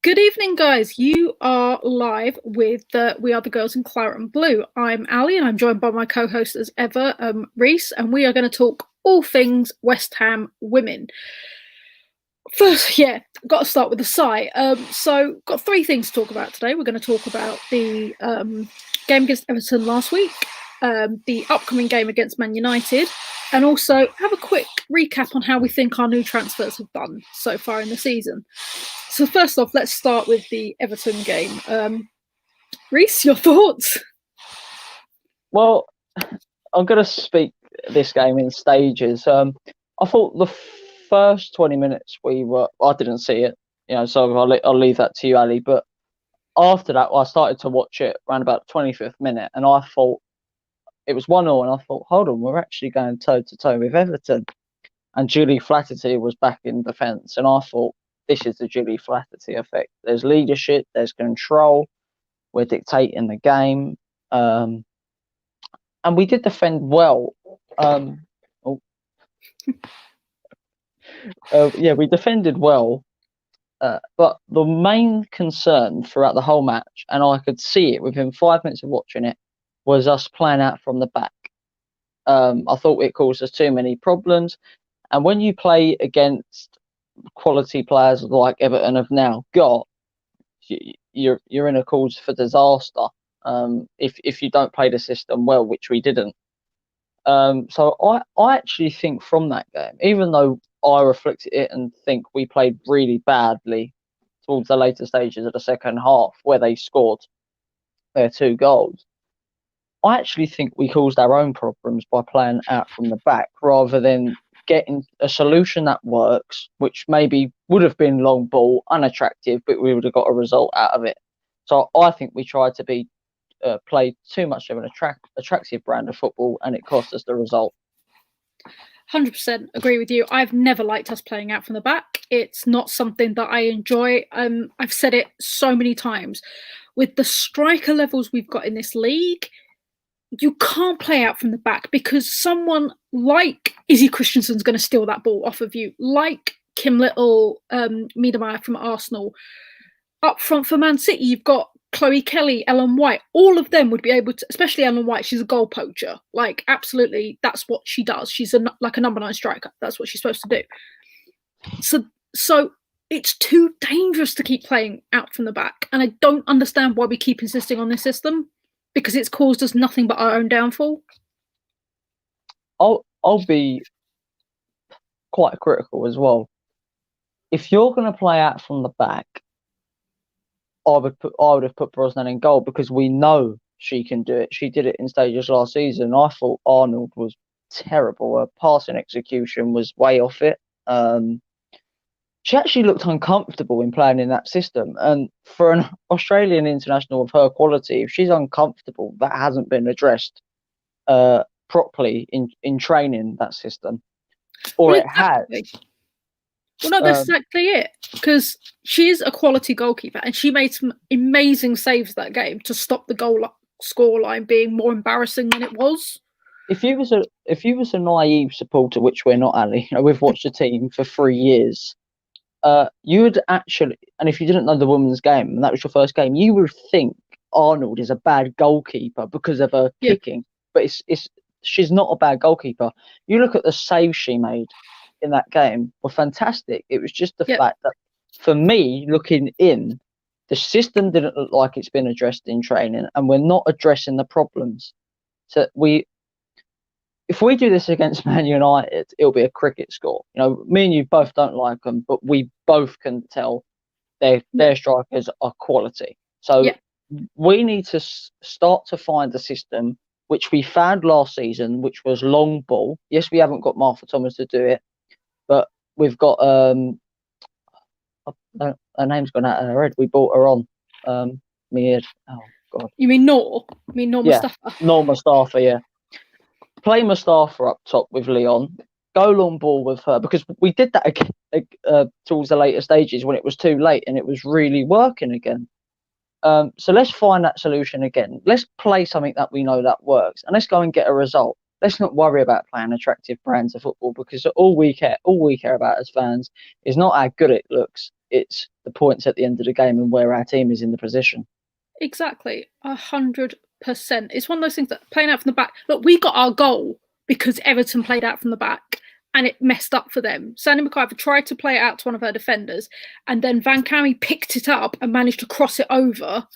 Good evening, guys. You are live with We Are the Girls in Claret and Blue. I'm Ali, and I'm joined by my co-host as ever, Reese, and we are going to talk all things West Ham women. First, got to start with a sigh. So, got three things to talk about today. We're going to talk about the game against Everton last week, the upcoming game against Man United, and also have a quick recap on how we think our new transfers have done so far in the season. So first off, let's start with the Everton game. Reese, your thoughts? Well, I'm going to speak this game in stages. I thought the first 20 minutes I didn't see it, so I'll leave that to you, Ali. But after that, I started to watch it around about the 25th minute, and I thought it was 1-0, and I thought, hold on, we're actually going toe-to-toe with Everton. And Julie Flaherty was back in defence, and I thought, this is the Julie Flaherty effect. There's leadership, there's control, we're dictating the game. And we did defend well. We defended well. But the main concern throughout the whole match, and I could see it within 5 minutes of watching it, was us playing out from the back. I thought it caused us too many problems. And when you play against quality players like Everton have now got, you're in a cause for disaster if you don't play the system well, which we didn't. So I actually think from that game, even though I reflected it and think we played really badly towards the later stages of the second half where they scored their 2 goals, I actually think we caused our own problems by playing out from the back rather than getting a solution that works, which maybe would have been long ball, unattractive, but we would have got a result out of it. So I think we tried to play too much of an attractive brand of football, and it cost us the result. 100% agree with you. I've never liked us playing out from the back. It's not something that I enjoy. I've said it so many times. With the striker levels we've got in this league, you can't play out from the back because someone like Izzy Christensen's going to steal that ball off of you, like Kim Little, Miedemar from Arsenal. Up front for Man City, you've got Chloe Kelly, Ellen White. All of them would be able to, especially Ellen White, she's a goal poacher. Like, absolutely, that's what she does. She's like a number 9 striker. That's what she's supposed to do. So it's too dangerous to keep playing out from the back. And I don't understand why we keep insisting on this system, because it's caused us nothing but our own downfall. I'll be quite critical as well. If you're going to play out from the back, I would have put Brosnan in goal because we know she can do it. She did it in stages last season. I thought Arnold was terrible. Her passing execution was way off it. She actually looked uncomfortable in playing in that system. And for an Australian international of her quality, if she's uncomfortable, that hasn't been addressed properly in training, that system. Or it has. Well, no, that's exactly it. Because she is a quality goalkeeper, and she made some amazing saves that game to stop the goal scoreline being more embarrassing than it was. If you was a naive supporter, which we're not, Ali, we've watched the team for 3 years. You would actually, and if you didn't know the women's game and that was your first game, you would think Arnold is a bad goalkeeper because of her kicking. But she's not a bad goalkeeper. You look at the saves she made in that game were fantastic. It was just the fact that, for me, looking in, the system didn't look like it's been addressed in training, and we're not addressing the problems. So if we do this against Man United, it'll be a cricket score. Me and you both don't like them, but we both can tell their strikers are quality. So we need to start to find a system which we found last season, which was long ball. Yes, we haven't got Martha Thomas to do it, but we've got her name's gone out of her head. We brought her on. Oh God. You mean Noor? Mustafa? Noor Mustafa, yeah. Play Mustafa up top with Leon. Go long ball with her, because we did that again towards the later stages when it was too late and it was really working again. So let's find that solution again. Let's play something that we know that works, and let's go and get a result. Let's not worry about playing attractive brands of football, because all we care about as fans is not how good it looks. It's the points at the end of the game and where our team is in the position. Exactly, 100%. It's one of those things that playing out from the back. Look, we got our goal because Everton played out from the back, and it messed up for them. Sandy McIver tried to play it out to one of her defenders, and then Van Kamme picked it up and managed to cross it over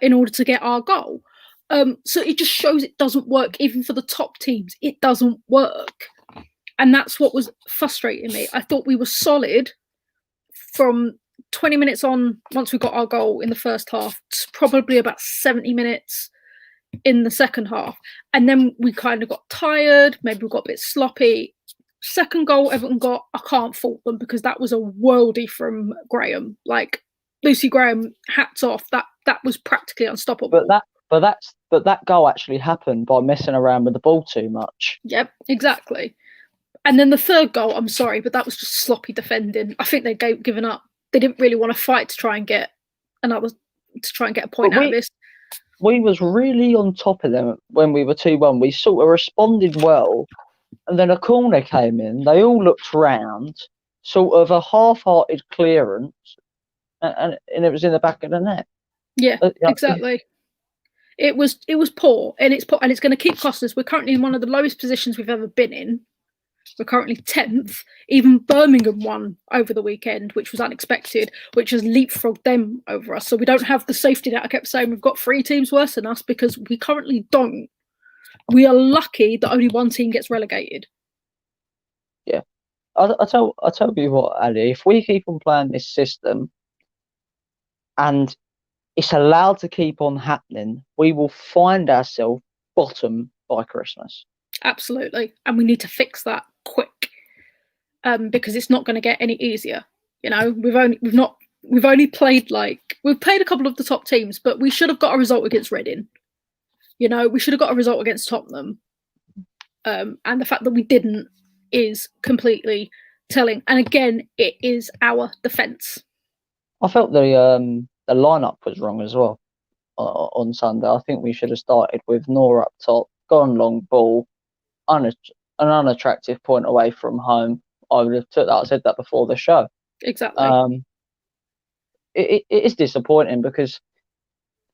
in order to get our goal. So it just shows it doesn't work, even for the top teams. It doesn't work. And that's what was frustrating me. I thought we were solid from 20 minutes on, once we got our goal in the first half, probably about 70 minutes in the second half. And then we kind of got tired, maybe we got a bit sloppy. Second goal Everton got, I can't fault them because that was a worldie from Graham. Like, Lucy Graham, hats off. That was practically unstoppable. But that goal actually happened by messing around with the ball too much. Yep, exactly. And then the third goal, I'm sorry, but that was just sloppy defending. I think they'd given up. They didn't really want to fight to try and get a point out of this. We was really on top of them when we were 2-1. We sort of responded well, and then a corner came in. They all looked round, sort of a half-hearted clearance, and it was in the back of the net. Yeah, exactly. It was poor, and it's going to keep costing us. We're currently in one of the lowest positions we've ever been in. We're currently 10th. Even Birmingham won over the weekend, which was unexpected, which has leapfrogged them over us. So we don't have the safety net. I kept saying we've got 3 teams worse than us because we currently don't. We are lucky that only one team gets relegated. Yeah. I'll tell you what, Ali, if we keep on playing this system and it's allowed to keep on happening, we will find ourselves bottom by Christmas. Absolutely. And we need to fix that quick, because it's not going to get any easier. You know, we've only played a couple of the top teams, but we should have got a result against Reading. You know, we should have got a result against Tottenham. And the fact that we didn't is completely telling. And again, it is our defence. I felt the lineup was wrong as well on Sunday. I think we should have started with Nora up top, gone long ball, an unattractive point away from home. I would have took that. I said that before the show. Exactly. It is disappointing because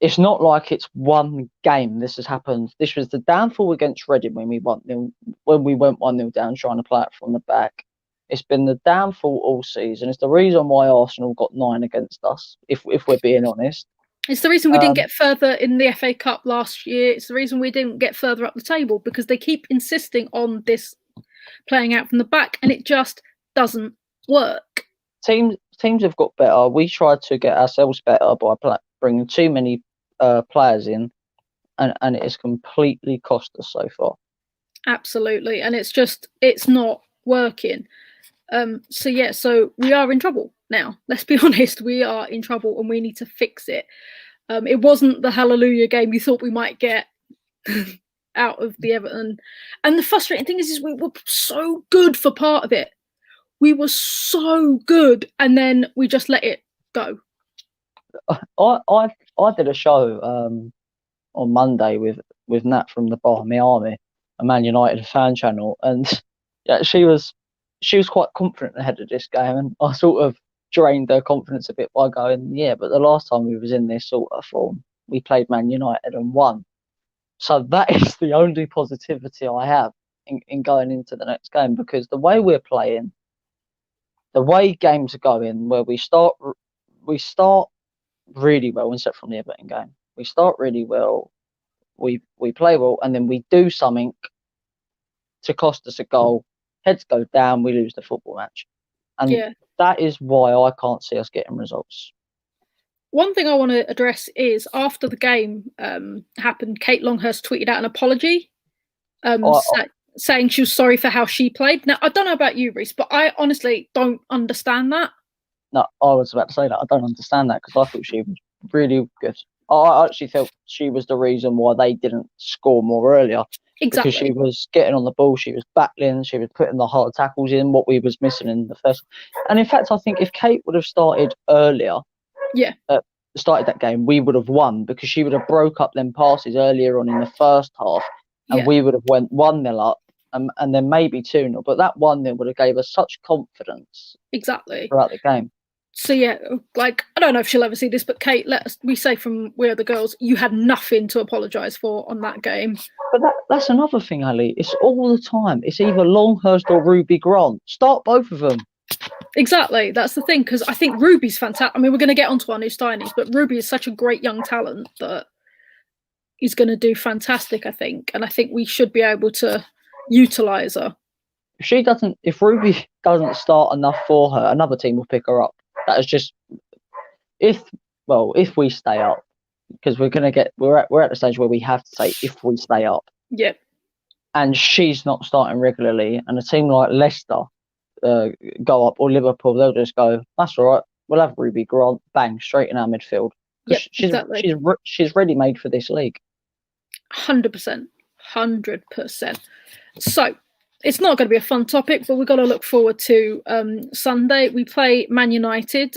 it's not like it's one game this has happened. This was the downfall against Reading when we went 1-0 down trying to play it from the back. It's been the downfall all season. It's the reason why Arsenal got 9 against us, if we're being honest. It's the reason we didn't get further in the FA Cup last year. It's the reason we didn't get further up the table, because they keep insisting on this playing out from the back, and it just doesn't work. Teams have got better. We tried to get ourselves better by bringing too many players in, and it has completely cost us so far. Absolutely, and it's not working. So we are in trouble now. Let's be honest, we are in trouble and we need to fix it. It wasn't the hallelujah game you thought we might get out of the Everton. And the frustrating thing is we were so good for part of it. We were so good, and then we just let it go. I did a show on Monday with Nat from the Barmy Army, a Man United fan channel, and yeah, she was quite confident ahead of this game, and I sort of drained her confidence a bit by going, yeah, but the last time we was in this sort of form, we played Man United and won. So that is the only positivity I have in going into the next game, because the way we're playing, the way games are going, where we start really well, except from the Everton game. We start really well, we play well, and then we do something to cost us a goal. Heads go down, we lose the football match. And that is why I can't see us getting results. One thing I want to address is, after the game happened, Kate Longhurst tweeted out an apology, saying she was sorry for how she played. Now, I don't know about you, Reece, but I honestly don't understand that. No, I was about to say that. I don't understand that, because I thought she was really good. I actually felt she was the reason why they didn't score more earlier. Exactly. Because she was getting on the ball, she was battling, she was putting the hard tackles in, what we was missing in the first. And in fact, I think if Kate would have started earlier, started that game, we would have won, because she would have broke up them passes earlier on in the first half, and we would have went 1-0 up, and then maybe 2-0. But that 1-0 would have gave us such confidence exactly throughout the game. So yeah, like I don't know if she'll ever see this, but Kate, we say from We Are the Girls, you had nothing to apologise for on that game. But that's another thing, Ali. It's all the time. It's either Longhurst or Ruby Grant. Start both of them. Exactly, that's the thing, because I think Ruby's fantastic. I mean, we're going to get onto our new Steinies, but Ruby is such a great young talent that he's going to do fantastic, I think. And I think we should be able to utilise her. If Ruby doesn't start enough for her, another team will pick her up. That is just if we stay up, because we're at the stage where we have to say if we stay up. Yep. And she's not starting regularly, and a team like Leicester go up, or Liverpool, they'll just go, that's all right, we'll have Ruby Grant, bang, straight in our midfield. Yep, exactly. She's ready made for this league. 100%. So it's not going to be a fun topic, but we've got to look forward to Sunday. We play Man United.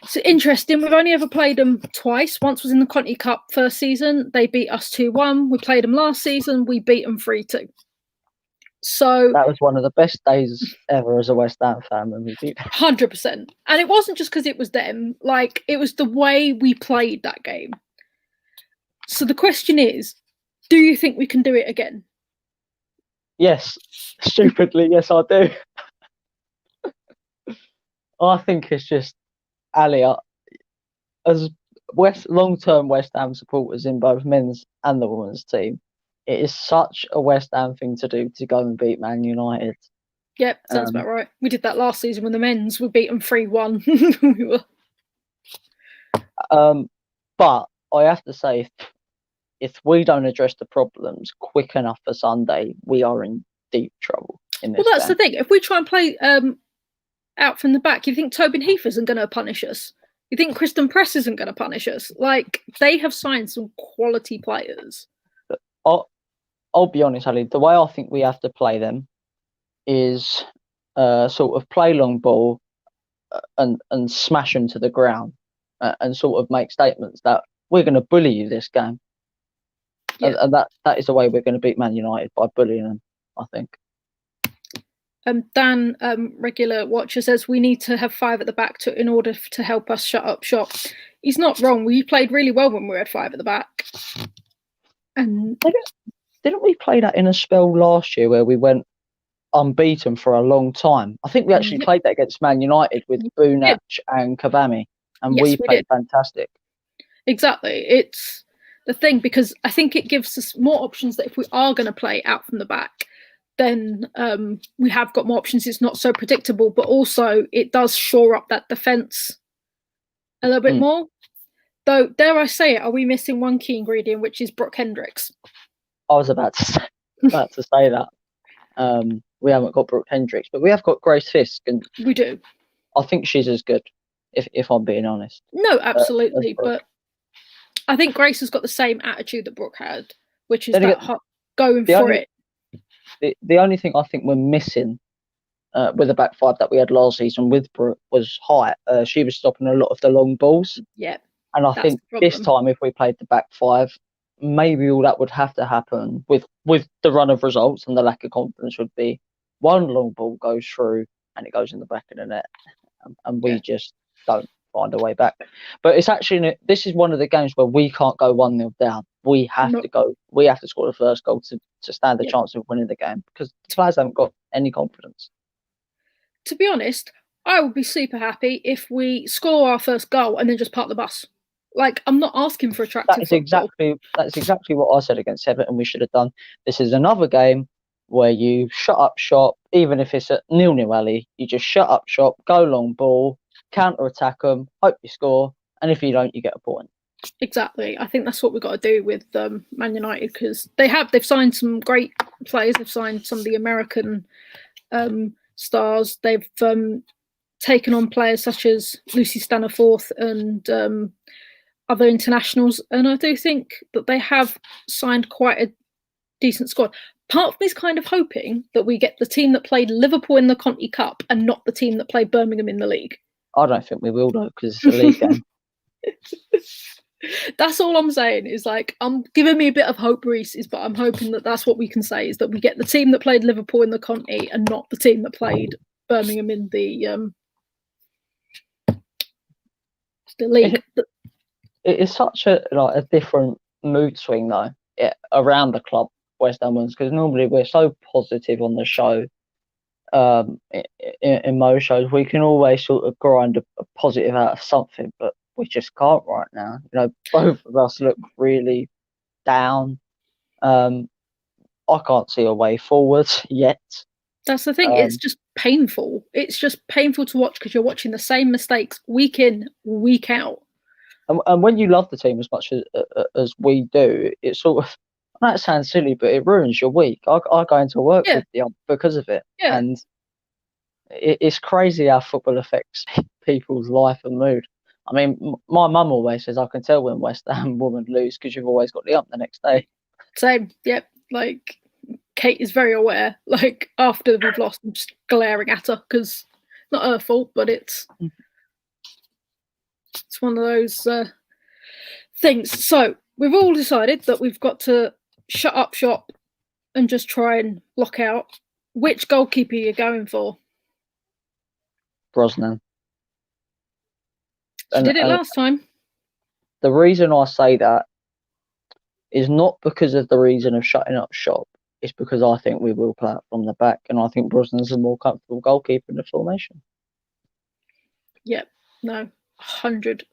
It's interesting. We've only ever played them twice. Once was in the Conti Cup first season. They beat us 2-1. We played them last season. We beat them 3-2. So that was one of the best days ever as a West Ham fan when we beat them. 100%. And it wasn't just because it was them. Like, it was the way we played that game. So the question is, do you think we can do it again? Yes. Stupidly, yes, I do. I think it's just, Ali, as long-term West Ham supporters in both men's and the women's team, it is such a West Ham thing to do to go and beat Man United. Yep, sounds about right. We did that last season when the men's we beat them 3-1. But I have to say, if we don't address the problems quick enough for Sunday, we are in deep trouble in this. Well, that's the thing. If we try and play out from the back, you think Tobin Heath isn't going to punish us? You think Kristen Press isn't going to punish us? Like, they have signed some quality players. I'll be honest, Ali. The way I think we have to play them is sort of play long ball and smash them to the ground and sort of make statements that we're going to bully you this game. Yeah. And that is the way we're going to beat Man United, by bullying them, I think. Dan, regular watcher, says we need to have 5 at the back in order to help us shut up shop. He's not wrong. We played really well when we had 5 at the back. And didn't we play that in a spell last year where we went unbeaten for a long time? I think we actually played that against Man United with Bunach and Kabami, and we played fantastic. Exactly. It's the thing, because I think it gives us more options that if we are going to play out from the back, then we have got more options. It's not so predictable, but also it does shore up that defence a little bit more. Though, dare I say it, are we missing one key ingredient, which is Brooke Hendricks? I was about to say that. We haven't got Brooke Hendricks, but we have got Grace Fisk, and we do. I think she's as good, if I'm being honest. No, absolutely, but I think Grace has got the same attitude that Brooke had, which is going for it. The only thing I think we're missing with the back 5 that we had last season with Brooke was height. She was stopping a lot of the long balls. Yeah. And I think this time, if we played the back 5, maybe all that would have to happen with the run of results and the lack of confidence would be one long ball goes through and it goes in the back of the net, and we just don't find a way back. But it's actually, this is one of the games where we can't go 1-0 down. We have to go. We have to score the first goal to stand a chance of winning the game, because the players haven't got any confidence. To be honest, I would be super happy if we score our first goal and then just park the bus. Like, I'm not asking for attractive football. That's exactly what I said against Everton we should have done. This is another game where you shut up shop, even if it's at 0-0, Ali. You just shut up shop, go long ball, counter-attack them, hope you score, and if you don't, you get a point. Exactly. I think that's what we've got to do with Man United, because they've signed some great players. They've signed some of the American stars. They've taken on players such as Lucy Staniforth and other internationals, and I do think that they have signed quite a decent squad. Part of me is kind of hoping that we get the team that played Liverpool in the Conti Cup and not the team that played Birmingham in the league. I don't think we will, though, because it's a league game. That's all I'm saying, is like, I'm giving me a bit of hope, Reese's, but I'm hoping that that's what we can say, is that we get the team that played Liverpool in the Conti and not the team that played Birmingham in the the league. It is such a different mood swing though, around the club, West Ham ones, because normally we're so positive on the show. In most shows, we can always sort of grind a positive out of something, but we just can't right now. Both of us look really down. I can't see a way forward yet. That's the thing. It's just painful. It's just painful to watch because you're watching the same mistakes week in, week out. And when you love the team as much as we do, it sort of, that sounds silly, but it ruins your week. I go into work with the ump because of it. Yeah. And it's crazy how football affects people's life and mood. I mean, my mum always says, I can tell when West Ham women lose because you've always got the ump the next day. Same. Yep. Like, Kate is very aware. Like, after we've lost, I'm just glaring at her because not her fault, but it's one of those things. So we've all decided that we've got to shut up shop and just try and block out. Which goalkeeper you're going for? Brosnan. She did it last time. The reason I say that is not because of the reason of shutting up shop. It's because I think we will play it from the back, and I think Brosnan's a more comfortable goalkeeper in the formation. Yep. No. 100%.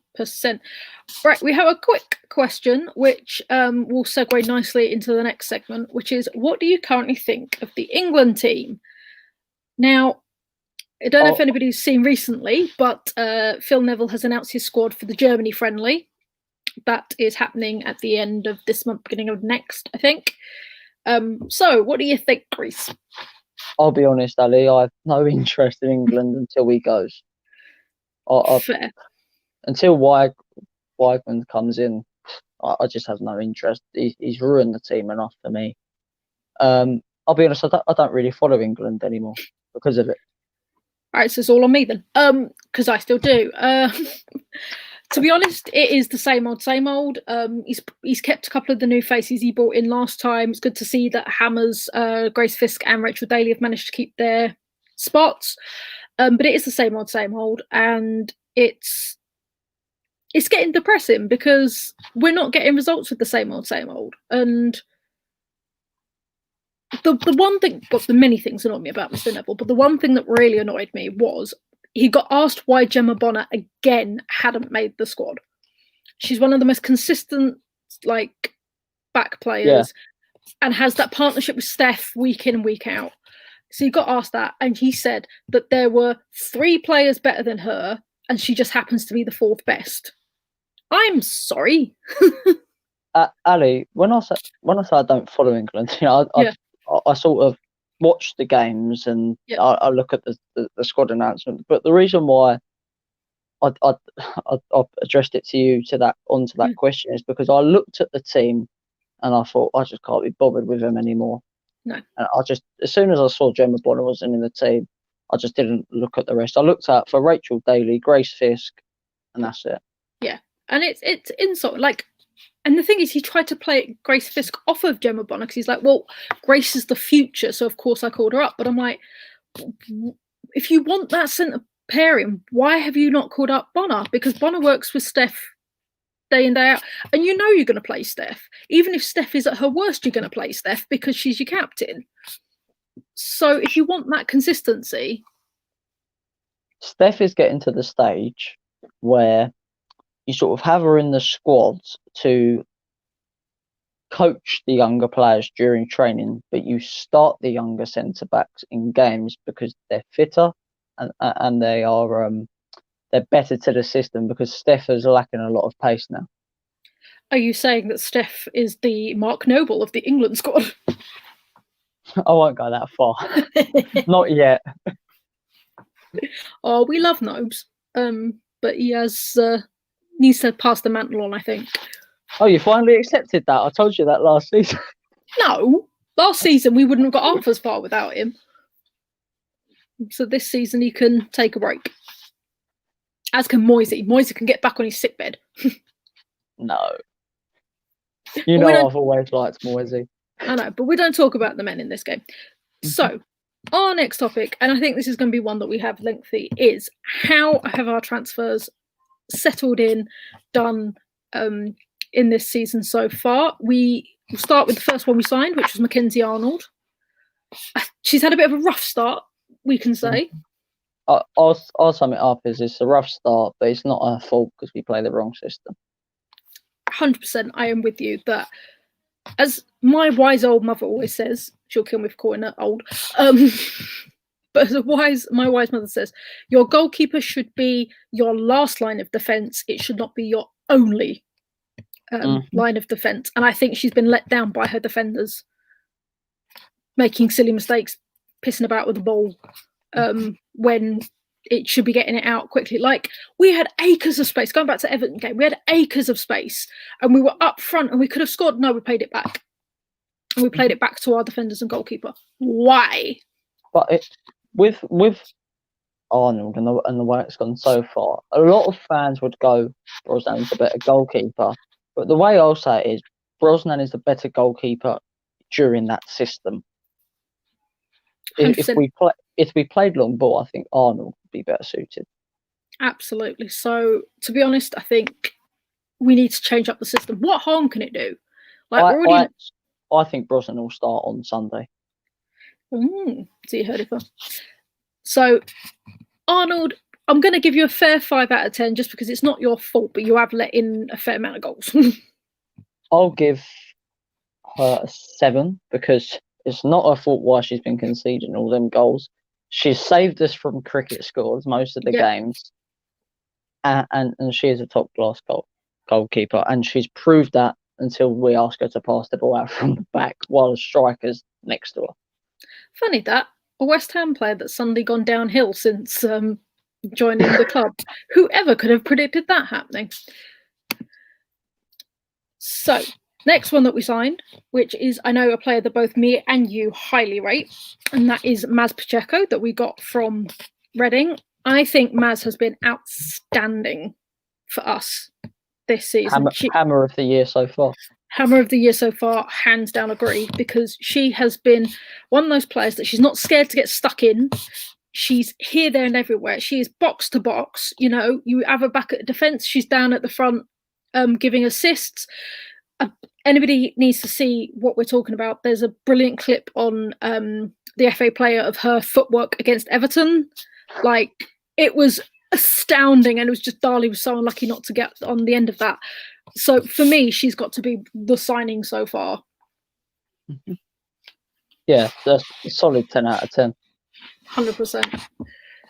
Right, we have a quick question which will segue nicely into the next segment, which is, what do you currently think of the England team? Now, I don't know if anybody's seen recently, but Phil Neville has announced his squad for the Germany friendly. That is happening at the end of this month, beginning of next, I think. So what do you think, Reese? I'll be honest, Ali, I have no interest in England until he goes. Fair. Until Egmund comes in, I just have no interest. He's ruined the team enough for me. I'll be honest, I don't really follow England anymore because of it. All right, so it's all on me then. Because I still do. To be honest, it is the same old, same old. He's kept a couple of the new faces he brought in last time. It's good to see that Hammers, Grace Fisk, and Rachel Daly have managed to keep their spots. But it is the same old, and it's getting depressing because we're not getting results with the same old. And the one thing, well, the many things annoyed me about Mr. Neville, but the one thing that really annoyed me was he got asked why Gemma Bonner again hadn't made the squad. She's one of the most consistent, like, back players and has that partnership with Steph week in and week out. So he got asked that, and he said that there were 3 players better than her, and she just happens to be the 4th best. I'm sorry. Ali, when I say I don't follow England, I sort of watch the games and I look at the squad announcement. But the reason why I addressed it to you onto that question is because I looked at the team and I thought I just can't be bothered with them anymore. No. And as soon as I saw Gemma Bonner wasn't in the team, I just didn't look at the rest. I looked out for Rachel Daly, Grace Fisk, and that's it. Yeah, and it's insult. Like, and the thing is, he tried to play Grace Fisk off of Gemma Bonner because he's like, well, Grace is the future, so of course I called her up. But I'm like, if you want that centre pairing, why have you not called up Bonner? Because Bonner works with Steph day in, day out. And you know you're going to play Steph. Even if Steph is at her worst, you're going to play Steph because she's your captain. So if you want that consistency... Steph is getting to the stage where you sort of have her in the squad to coach the younger players during training, but you start the younger centre-backs in games because they're fitter and they are... they're better to the system because Steph is lacking a lot of pace now. Are you saying that Steph is the Mark Noble of the England squad? I won't go that far. Not yet. Oh, we love Nobes. But he needs to pass the mantle on, I think. Oh, you finally accepted that? I told you that last season. No. Last season, we wouldn't have got half as far without him. So this season, he can take a break. As can Moisey. Moisey can get back on his sickbed. No. You know I've always liked Moisey. I know, but we don't talk about the men in this game. So, our next topic, and I think this is going to be one that we have lengthy, is how have our transfers settled in, done in this season so far. We start with the first one we signed, which was Mackenzie Arnold. She's had a bit of a rough start, we can say. I'll sum it up as it's a rough start, but it's not her fault because we play the wrong system. 100%, I am with you. That, as my wise old mother always says, she'll kill me for calling her old. But my wise mother says, your goalkeeper should be your last line of defence. It should not be your only line of defence. And I think she's been let down by her defenders, making silly mistakes, pissing about with the ball when it should be getting it out quickly. Like, we had acres of space. Going back to Everton game, we had acres of space and we were up front and we could have scored. No, we played it back. And we played it back to our defenders and goalkeeper. Why? But with Arnold and the way it's gone so far, a lot of fans would go, Brosnan's the better goalkeeper. But the way I'll say it is, Brosnan is the better goalkeeper during that system. If we played long ball, I think Arnold would be better suited. Absolutely. So, to be honest, I think we need to change up the system. What harm can it do? Like, I think Brosnan will start on Sunday. So you heard it first. So, Arnold, I'm going to give you a fair 5 out of 10 just because it's not your fault, but you have let in a fair amount of goals. I'll give her a 7 because it's not her fault why she's been conceding all them goals. She's saved us from cricket scores most of the games, and she is a top class goalkeeper, and she's proved that until we ask her to pass the ball out from the back while the striker's next to her. Funny that, a West Ham player that's suddenly gone downhill since joining the club. Whoever could have predicted that happening? So, next one that we signed, which is, I know, a player that both me and you highly rate, and that is Maz Pacheco that we got from Reading. I think Maz has been outstanding for us this season. Hammer of the year so far. Hammer of the year so far, hands down agree, because she has been one of those players that she's not scared to get stuck in. She's here, there and everywhere. She is box to box. You know, you have her back at defence, she's down at the front giving assists. Anybody needs to see what we're talking about. There's a brilliant clip on the FA Player of her footwork against Everton. Like, it was astounding, and it was just Darley was so unlucky not to get on the end of that. So for me, she's got to be the signing so far. Yeah, that's a solid 10 out of 10. 100%.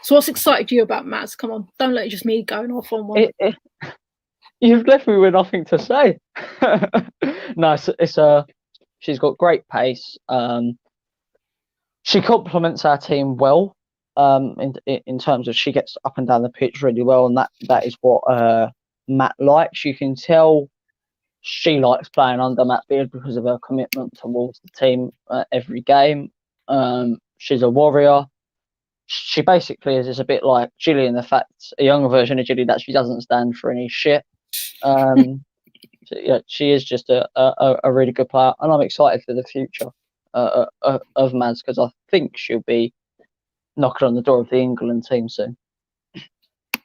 So what's excited you about Maz? Come on, don't let it just me going off on one. You've left me with nothing to say. No, she's got great pace. She complements our team well. In terms of she gets up and down the pitch really well, and that is what Matt likes. You can tell she likes playing under Matt Beard because of her commitment towards the team every game. She's a warrior. She basically is a bit like Gilly in the fact, a younger version of Gilly, that she doesn't stand for any shit. So, yeah, she is just a really good player, and I'm excited for the future of Maz because I think she'll be knocking on the door of the England team soon,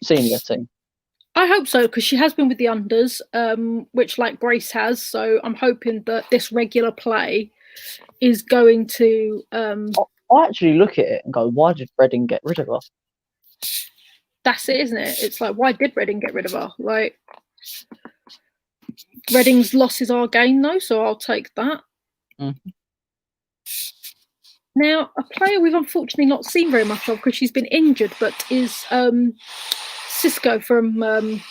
senior team. I hope so, because she has been with the unders, which like Grace has. So I'm hoping that this regular play is going to. I actually look at it and go, why did Reading get rid of her? That's it, isn't it? It's like, why did Reading get rid of her? Like, Reading's loss is our gain, though, so I'll take that. Mm-hmm. Now, a player we've unfortunately not seen very much of because she's been injured, but is Cisco from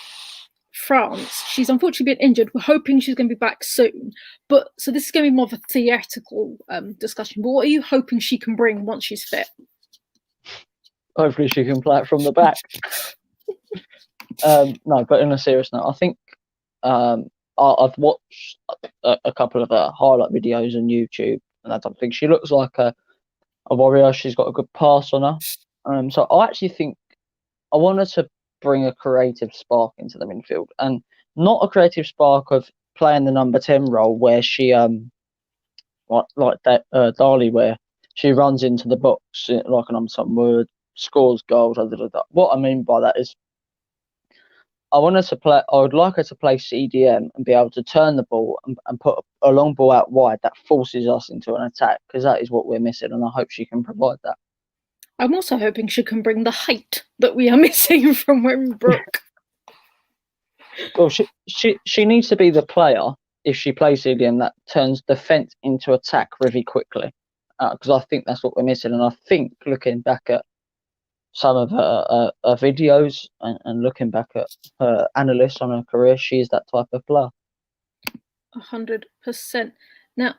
France. She's unfortunately been injured. We're hoping she's going to be back soon. But so this is going to be more of a theoretical discussion. But what are you hoping she can bring once she's fit? Hopefully she can play it from the back. No, but in a serious note, I think I've watched a couple of highlight videos on YouTube, and I don't think she looks like a warrior. She's got a good pass on her. So I actually think I want her to bring a creative spark into the midfield, and not a creative spark of playing the number 10 role where she like that Darley, where she runs into the box like an unsung word, scores goals. What I mean by that is I want her to play. I would like her to play CDM and be able to turn the ball and put a long ball out wide that forces us into an attack, because that is what we're missing, and I hope she can provide that. I'm also hoping she can bring the height that we are missing from Wembrook. Well, she needs to be the player, if she plays CDM, that turns defence into attack really quickly, because I think that's what we're missing. And I think, looking back at some of her videos and looking back at her analysts on her career, she is that type of player. 100%. Now,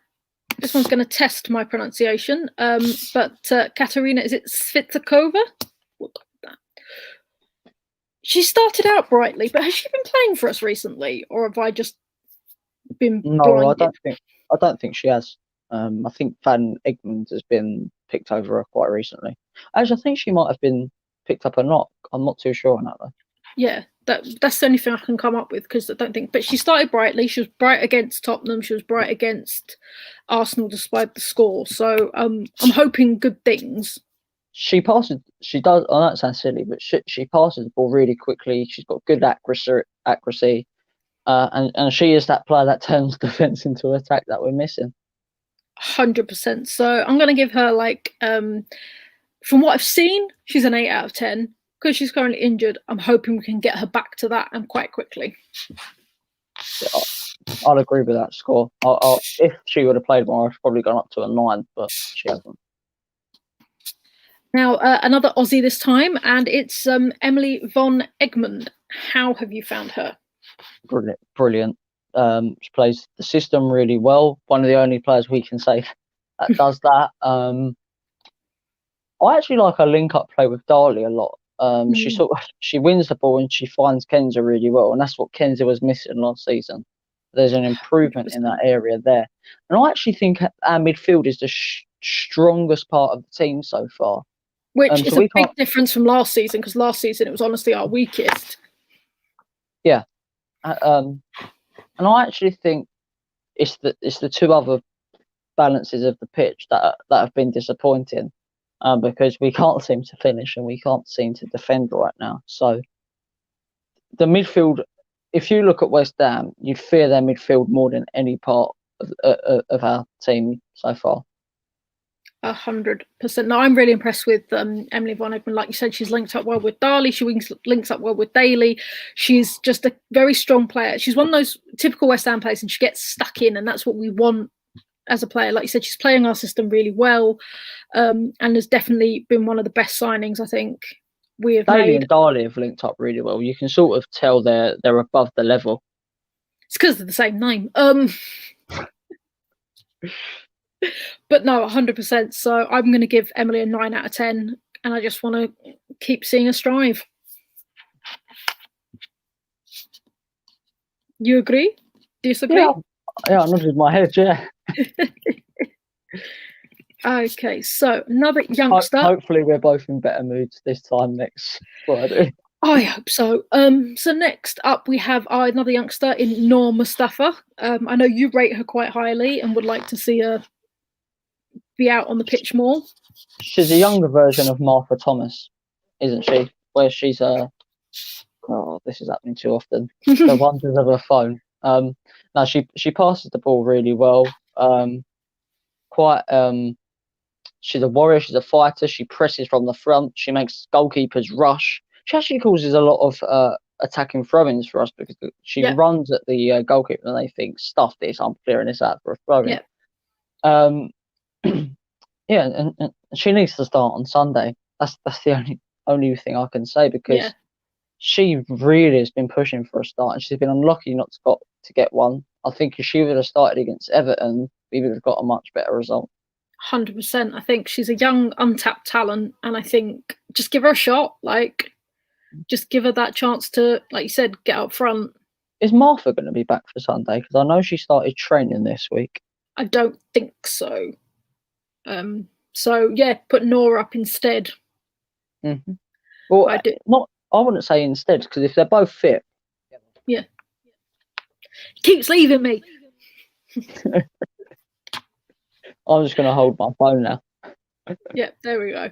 this one's going to test my pronunciation, but Katerina, is it Svitskova? She started out brightly, but has she been playing for us recently, or have I just been blinded? I don't think she has. I think Van Egmund has been picked over her quite recently. Actually, I think she might have been picked up a knock. I'm not too sure on that though. Yeah, that's the only thing I can come up with, because I don't think. But she started brightly. She was bright against Tottenham. She was bright against Arsenal, despite the score. So I'm hoping good things. She passes. She does. Oh, that sounds silly, but she passes the ball really quickly. She's got good accuracy, and she is that player that turns defense into attack that we're missing. 100%. So I'm going to give her, like, from what I've seen, she's an 8 out of 10. Because she's currently injured, I'm hoping we can get her back to that, and quite quickly. Yeah, I'll agree with that score. If she would have played more, I'd probably gone up to a 9, but she hasn't. Now, another Aussie this time, and it's Emily von Egmund. How have you found her? Brilliant. She plays the system really well. One of the only players we can say that does that. I actually like her link-up play with Darley a lot. She wins the ball and she finds Kenza really well, and that's what Kenza was missing last season. There's an improvement 100%. In that area there, and I actually think our midfield is the strongest part of the team so far, which is a big difference from last season, because last season it was honestly our weakest. Yeah, and I actually think it's the two other balances of the pitch that have been disappointing. Because we can't seem to finish and we can't seem to defend right now. So the midfield, if you look at West Ham, you'd fear their midfield more than any part of our team so far. 100%. No, I'm really impressed with Emily von Egmond. Like you said, she's linked up well with Darley. She links up well with Daly. She's just a very strong player. She's one of those typical West Ham players, and she gets stuck in, and that's what we want as a player. Like you said, she's playing our system really well, and has definitely been one of the best signings I think we have Daly made. And Darley have linked up really well. You can sort of tell they're above the level. It's because they're the same name. But no, 100%. So I'm going to give Emily a 9 out of 10, and I just want to keep seeing her strive. You agree? Disagree? Yeah, I nodded my head, yeah. Okay, so another youngster. Hopefully we're both in better moods this time next Friday. I hope so. So next up we have another youngster in Noor Mustafa. I know you rate her quite highly and would like to see her be out on the pitch more. She's a younger version of Martha Thomas, isn't she? Where she's this is happening too often. The wonders of her phone. No, she passes the ball really well. She's a warrior. She's a fighter. She presses from the front. She makes goalkeepers rush. She actually causes a lot of attacking throw-ins for us, because she runs at the goalkeeper and they think, "Stuff this! I'm clearing this out for a throw-in." Yeah. And she needs to start on Sunday. That's the only thing I can say, because she really has been pushing for a start, and she's been unlucky not to get one. I think if she would have started against Everton, we would have got a much better result. 100%. I think she's a young, untapped talent, and I think just give her a shot. Like, just give her that chance to, like you said, get up front. Is Martha going to be back for Sunday? Because I know she started training this week. I don't think so. So yeah, put Nora up instead. Mm-hmm. Well, I wouldn't say instead, because if they're both fit. Yeah. Keeps leaving me. I'm just going to hold my phone now. Yeah, there we go.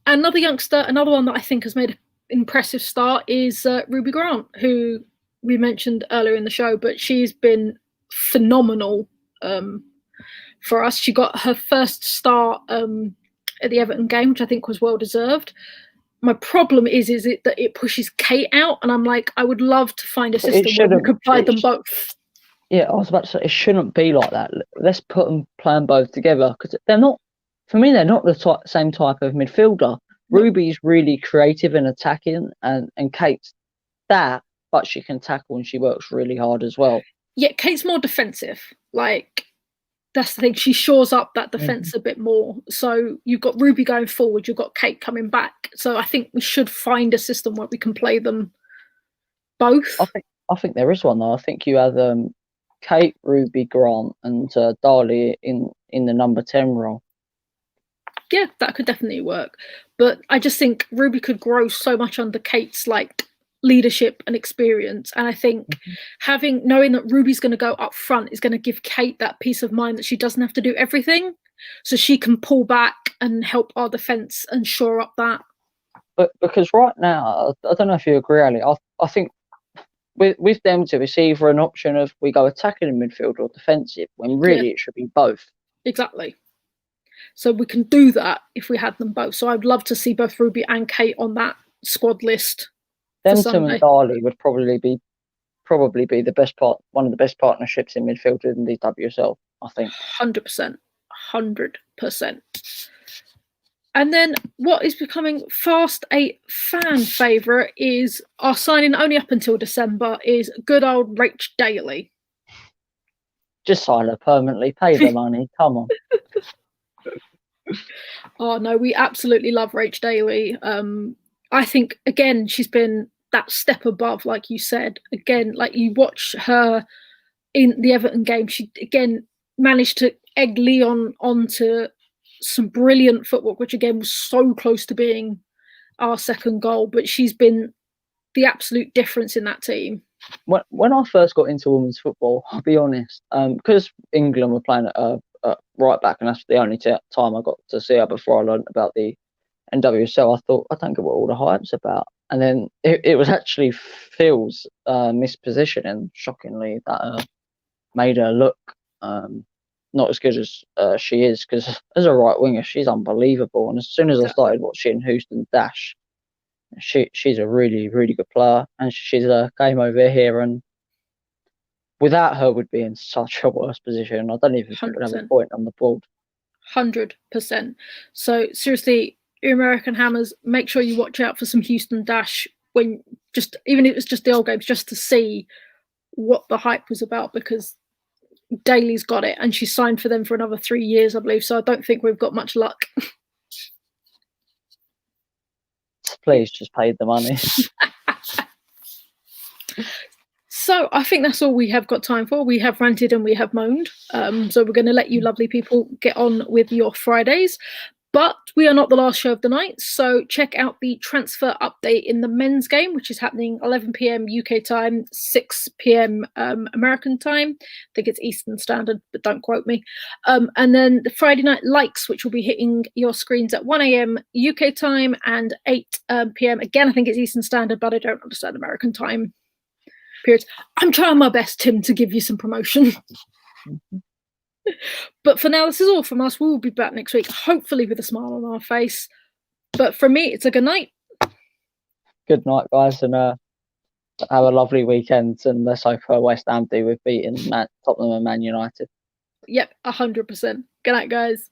Another youngster, another one that I think has made impressive start is Ruby Grant, who we mentioned earlier in the show, but she's been phenomenal for us. She got her first start at the Everton game, which I think was well deserved. My problem is that it pushes Kate out, and I'm like, I would love to find a system where we could play them both. Yeah, I was about to say, it shouldn't be like that. Let's put them playing both together, because they're not, for me, they're not the same type of midfielder. No. Ruby's really creative and attacking, and Kate's that, but she can tackle and she works really hard as well. Yeah, Kate's more defensive. Like, that's the thing. She shores up that defense a bit more. So you've got Ruby going forward, you've got Kate coming back. So I think we should find a system where we can play them both. I think there is one though. I think you have Kate, Ruby, Grant, and Darley in the number 10 role. Yeah, that could definitely work. But I just think Ruby could grow so much under Kate's like leadership and experience, and I think knowing that Ruby's going to go up front is going to give Kate that peace of mind that she doesn't have to do everything, so she can pull back and help our defense and shore up that. But because right now, I don't know if you agree, Ali, I think with them two, it's either an option of we go attacking in midfield or defensive, when really it should be both. Exactly. So we can do that if we had them both. So I'd love to see both Ruby and Kate on that squad list. Denton and Darley would probably be the best one of the best partnerships in midfield in the WSL, I think. 100%. And then what is becoming fast a fan favourite is our signing only up until December is good old Rach Daly. Just sign her permanently, pay the money, come on. Oh no, we absolutely love Rach Daly. I think again she's been that step above, like you said. Again, like you watch her in the Everton game, she again managed to egg Leon onto some brilliant footwork, which again was so close to being our second goal. But she's been the absolute difference in that team. When I first got into women's football, I'll be honest, because England were playing at right back, and that's the only time I got to see her before I learned about the NWSL. I thought, I don't get what all the hype's about. And then it was actually Phil's mispositioning, shockingly, that made her look not as good as she is, because as a right winger, she's unbelievable. And as soon as I started watching Houston Dash, she's a really, really good player, and she's came over here, and without her, would be in such a worse position. I don't even think we'd have a point on the board. 100%. So seriously, you American Hammers, make sure you watch out for some Houston Dash even if it's just the old games, just to see what the hype was about, because Daly's got it, and she's signed for them for another 3 years, I believe. So I don't think we've got much luck. Please just pay the money. So I think that's all we have got time for. We have ranted and we have moaned. So we're going to let you lovely people get on with your Fridays. But we are not the last show of the night, so check out the transfer update in the men's game, which is happening 11 p.m. UK time, 6 p.m. American time. I think it's Eastern Standard, but don't quote me. And then the Friday night likes, which will be hitting your screens at 1 a.m. UK time and 8 p.m. Again, I think it's Eastern Standard, but I don't understand American time periods. I'm trying my best, Tim, to give you some promotion. But for now, this is all from us. We will be back next week, hopefully with a smile on our face. But from me, it's a good night. Good night, guys, and have a lovely weekend. And let's hope West Ham do with beating Tottenham and Man United. Yep, 100%. Good night, guys.